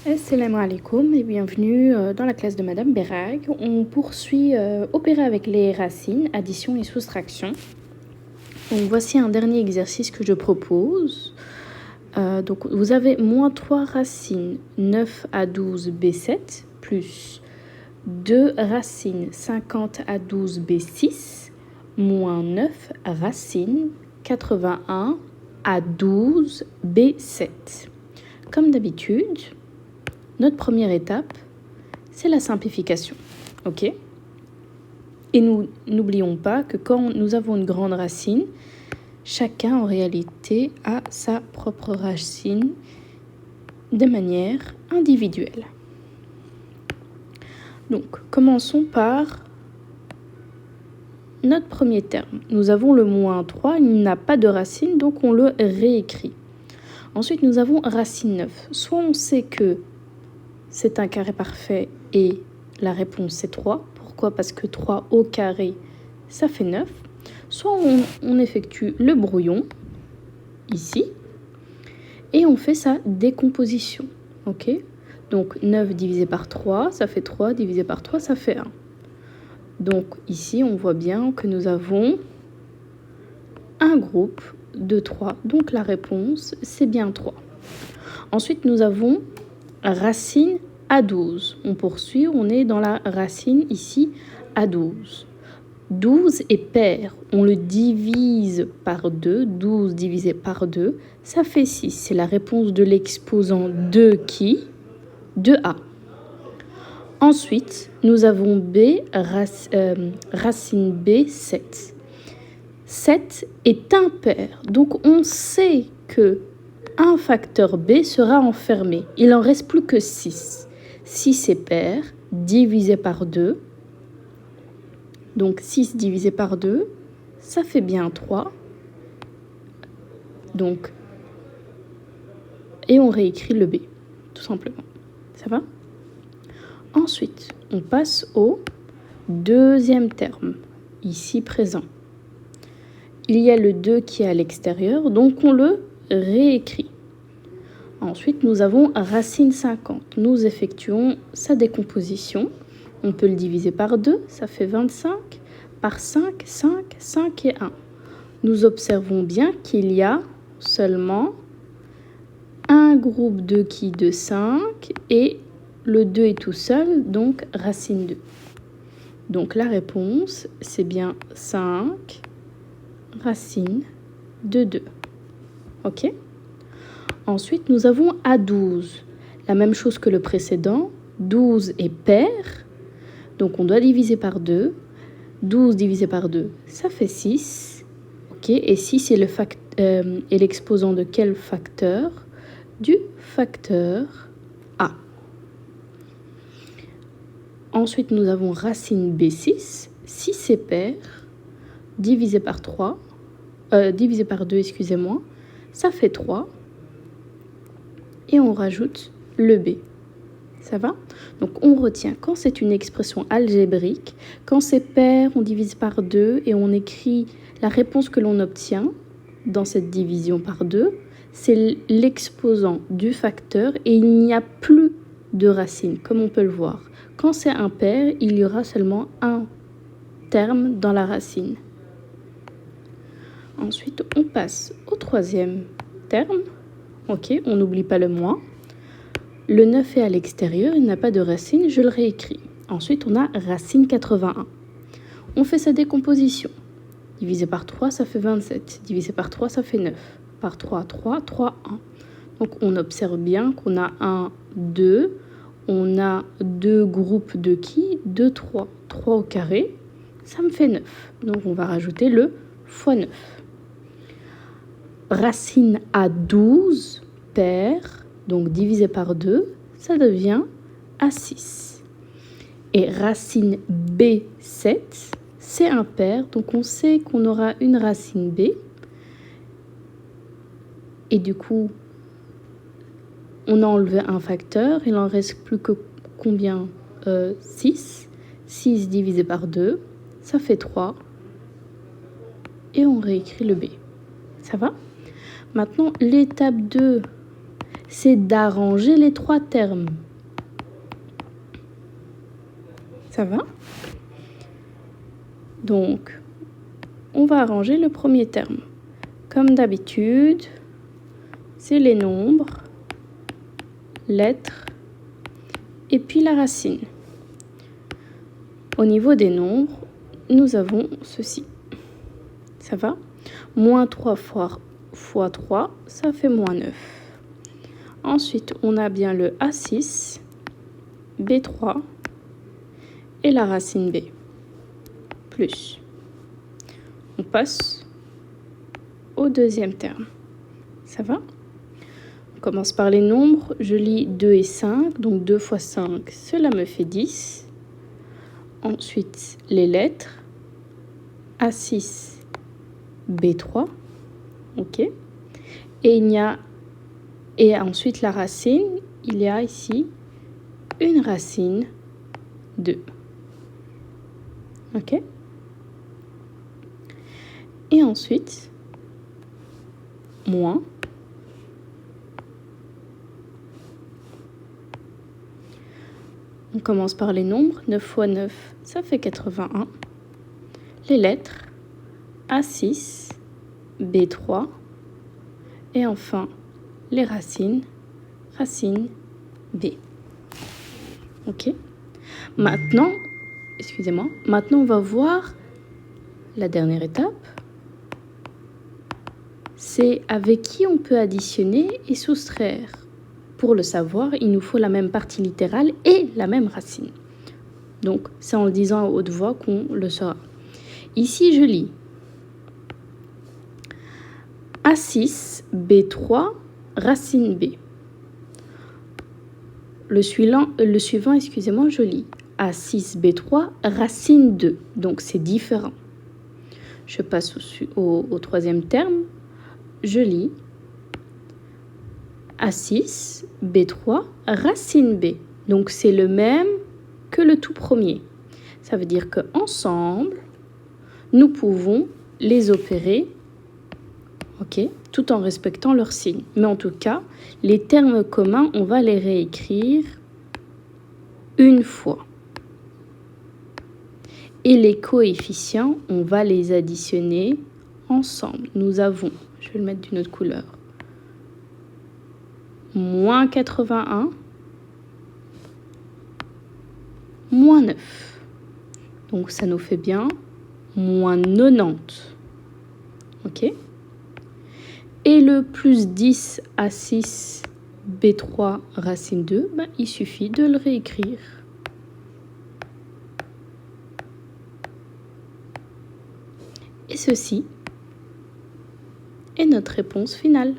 Assalamu alaikum et bienvenue dans la classe de Madame Berag. On poursuit opérer avec les racines, addition et soustraction. Donc voici un dernier exercice que je propose. Donc vous avez moins 3 racines 9 à 12 B7 plus 2 racines 50 à 12 B6 moins 9 racines 81 à 12 B7. Comme d'habitude, notre première étape, c'est la simplification, ok? Et nous n'oublions pas que quand nous avons une grande racine, chacun en réalité a sa propre racine de manière individuelle. Donc, commençons par notre premier terme. Nous avons le moins 3, il n'a pas de racine, donc on le réécrit. Ensuite, nous avons racine 9. Soit on sait que c'est un carré parfait et la réponse c'est 3. Pourquoi? Parce que 3 au carré, ça fait 9. Soit on effectue le brouillon, ici, et on fait sa décomposition. Ok? Donc 9 divisé par 3, ça fait 3, divisé par 3, ça fait 1. Donc ici, on voit bien que nous avons un groupe de 3. Donc la réponse, c'est bien 3. Ensuite, nous avons racine à 12. On poursuit, on est dans la racine ici à 12. 12 est pair, on le divise par 2. 12 divisé par 2, ça fait 6. C'est la réponse de l'exposant de qui? De A. Ensuite, nous avons racine B, 7. 7 est impair, donc on sait que un facteur B sera enfermé. Il n'en reste plus que 6. 6 est pair, divisé par 2. Donc 6 divisé par 2, ça fait bien 3. Donc, et on réécrit le B, tout simplement. Ça va? Ensuite, on passe au deuxième terme, ici présent. Il y a le 2 qui est à l'extérieur, donc on le réécrit. Ensuite, nous avons racine 50. Nous effectuons sa décomposition. On peut le diviser par 2, ça fait 25. Par 5, 5, 5 et 1. Nous observons bien qu'il y a seulement un groupe de qui de 5 et le 2 est tout seul, donc racine 2. Donc la réponse, c'est bien 5 racine de 2. Ok? Ensuite, nous avons A12. La même chose que le précédent. 12 est pair. Donc, on doit diviser par 2. 12 divisé par 2, ça fait 6. Ok? Et 6 est l'exposant de quel facteur? Du facteur A. Ensuite, nous avons racine B6. 6 est pair. Divisé par 3. Divisé par 2, excusez-moi. Ça fait 3. Et on rajoute le B. Ça va? Donc on retient quand c'est une expression algébrique, quand c'est pair, on divise par 2 et on écrit la réponse que l'on obtient dans cette division par 2. C'est l'exposant du facteur et il n'y a plus de racine, comme on peut le voir. Quand c'est impair, il y aura seulement un terme dans la racine. Ensuite, on passe au troisième terme. Ok, on n'oublie pas le moins. Le 9 est à l'extérieur, il n'a pas de racine, je le réécris. Ensuite, on a racine 81. On fait sa décomposition. Divisé par 3, ça fait 27. Divisé par 3, ça fait 9. Par 3, 3, 3, 1. Donc, on observe bien qu'on a 1, 2. On a deux groupes de qui? 2, 3. 3 au carré, ça me fait 9. Donc, on va rajouter le fois 9. Racine à 12, pair, donc divisé par 2, ça devient A6. Et racine B7, c'est impair, donc on sait qu'on aura une racine B. Et du coup, on a enlevé un facteur, il n'en reste plus que combien? 6. 6 divisé par 2, ça fait 3. Et on réécrit le B. Ça va? Maintenant, l'étape 2, c'est d'arranger les 3 termes. Ça va? Donc, on va arranger le premier terme. Comme d'habitude, c'est les nombres, lettres, et puis la racine. Au niveau des nombres, nous avons ceci. Ça va? Moins 3 fois 3, ça fait moins 9. Ensuite, on a bien le A6, B3 et la racine B. Plus. On passe au deuxième terme. Ça va? On commence par les nombres. Je lis 2 et 5. Donc 2 fois 5, cela me fait 10. Ensuite, les lettres. A6, B3. OK. Et ensuite, la racine. Il y a ici une racine 2. OK. Et ensuite, moins. On commence par les nombres. 9 fois 9, ça fait 81. Les lettres. A6, B3. Et enfin, les racines. Racine B. OK. Maintenant, excusez-moi. Maintenant, on va voir la dernière étape. C'est avec qui on peut additionner et soustraire. Pour le savoir, il nous faut la même partie littérale et la même racine. Donc, c'est en le disant à haute voix qu'on le saura. Ici, je lis A6, B3, racine B. Le suivant, excusez-moi, je lis A6, B3, racine 2. Donc, c'est différent. Je passe au troisième terme. Je lis A6, B3, racine B. Donc, c'est le même que le tout premier. Ça veut dire qu'ensemble, nous pouvons les opérer, OK, tout en respectant leurs signes. Mais en tout cas, les termes communs, on va les réécrire une fois. Et les coefficients, on va les additionner ensemble. Nous avons, je vais le mettre d'une autre couleur, moins 81, moins 9. Donc ça nous fait bien moins 90. OK? Et le plus 10 à 6, B3, racine 2, ben, il suffit de le réécrire. Et ceci est notre réponse finale.